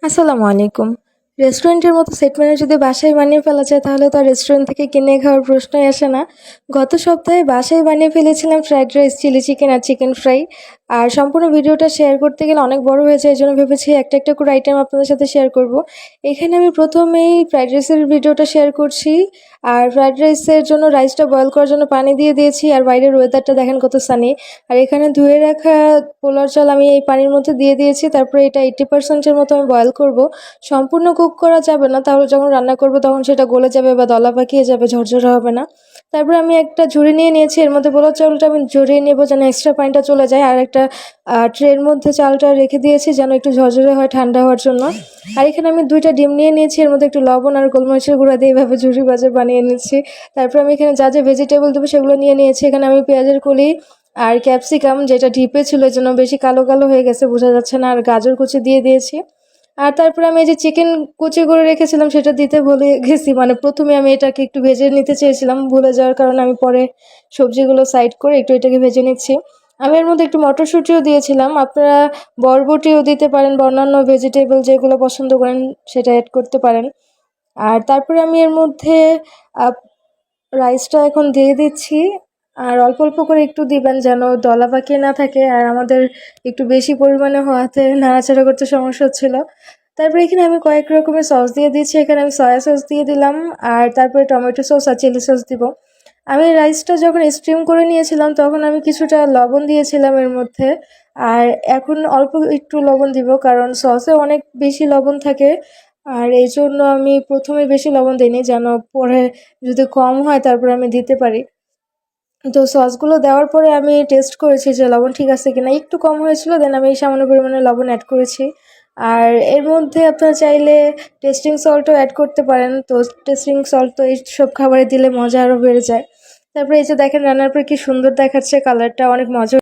আসসালামু আলাইকুম। রেস্টুরেন্টের মতো সেট মেনু যদি বাসায় বানিয়ে ফেলা যায় তাহলে তো আর রেস্টুরেন্ট থেকে কিনে খাওয়ার প্রশ্নই আসে না। গত সপ্তাহে বাসায় বানিয়ে ফেলেছিলাম ফ্রাইড রাইস, চিলি চিকেন আর চিকেন ফ্রাই। আর সম্পূর্ণ ভিডিওটা শেয়ার করতে গেলে অনেক বড় হয়ে যায়, এজন্য ভেবেছি একটা করে আইটেম আপনাদের সাথে শেয়ার করব। এখানে আমি প্রথমেই ফ্রাইড রাইসের ভিডিওটা শেয়ার করছি। আর ফ্রাইড রাইসের জন্য রাইসটা বয়েল করার জন্য পানি দিয়ে দিয়েছি, আর বাইরের ওয়েদারটা দেখেন কত সানি। আর এখানে ধুয়ে রাখা পোলার চাল আমি এই পানির মধ্যে দিয়ে দিয়েছি। তারপরে এটা 80% এর মতো আমি বয়েল করব। সম্পূর্ণ কুক করা যাবে না, তাহলে যখন রান্না করব তখন সেটা গলে যাবে বা দলা পাকিয়ে যাবে, ঝরঝরে হবে না। তারপরে আমি একটা ঝুড়ি নিয়ে নিয়েছি, এর মধ্যে পোলাও চাউলটা আমি ঝরিয়ে নেব যেন এক্সট্রা পানিটা চলে যায়। আর একটা ট্রের মধ্যে চালটা রেখে দিয়েছি যেন একটু ঝরঝরে হয় ঠান্ডা হওয়ার জন্য। আর এখানে আমি 2টা ডিম নিয়ে নিয়েছি, এর মধ্যে একটু লবণ আর গোলমরিচের গুঁড়া দিয়ে এভাবে ঝুড়ি বাজে বানিয়ে নিচ্ছি। তারপর আমি এখানে যা যা ভেজিটেবল দেবো সেগুলো নিয়ে নিয়েছি। এখানে আমি পেঁয়াজের কলি আর ক্যাপসিকাম, যেটা ডিপে ছিল এর জন্য বেশি কালো কালো হয়ে গেছে, বোঝা যাচ্ছে না, আর গাজর কুচি দিয়ে দিয়েছি। আর তারপরে আমি এই যে চিকেন কুচি করে রেখেছিলাম সেটা দিতে ভুলে গেছি, মানে প্রথমে আমি এটাকে একটু ভেজে নিতে চেয়েছিলাম, ভুলে যাওয়ার কারণে আমি পরে সবজিগুলো সাইড করে একটু এটাকে ভেজে নিচ্ছি। আমি এর মধ্যে একটু মটরশুঁটিও দিয়েছিলাম, আপনারা বরবটিও দিতে পারেন বা অন্যান্য ভেজিটেবল যেগুলো পছন্দ করেন সেটা অ্যাড করতে পারেন। আর তারপরে আমি এর মধ্যে রাইসটা এখন দিয়ে দিচ্ছি। আর অল্প অল্প করে একটু দিবেন যেন দলা পাকিয়ে না থাকে, আর আমাদের একটু বেশি পরিমাণে হওয়াতে নাড়াচাড়া করতে সমস্যা হচ্ছিল। তারপরে এখানে আমি কয়েক রকমের সস দিয়ে দিচ্ছি, এখানে আমি সয়া সস দিয়ে দিলাম, আর তারপরে টমেটো সস আর চিলি সস দিব। আমি রাইসটা যখন স্টিম করে নিয়েছিলাম তখন আমি কিছুটা লবণ দিয়েছিলাম এর মধ্যে। আর এখন অল্প একটু লবণ দিব কারণ সসে অনেক বেশি লবণ থাকে। আর এই জন্য আমি প্রথমে বেশি লবণ দিইনি, যেন পরে যদি কম হয় তারপরে আমি দিতে পারি। তো সসগুলো দেওয়ার পরে আমি টেস্ট করেছি যে লবণ ঠিক আছে কিনা, একটু কম হয়েছিল, দেন আমি সামান্য পরিমাণে লবণ অ্যাড করেছি। আর এর মধ্যে আপনারা চাইলে টেস্টিং সল্টও অ্যাড করতে পারেন, তো টেস্টিং সল্ট তো এইসব খাবারে দিলে মজা আরও বেড়ে যায়। তারপরে এই যে দেখেন রান্নার পরে কি সুন্দর দেখাচ্ছে, কালারটা অনেক মজা।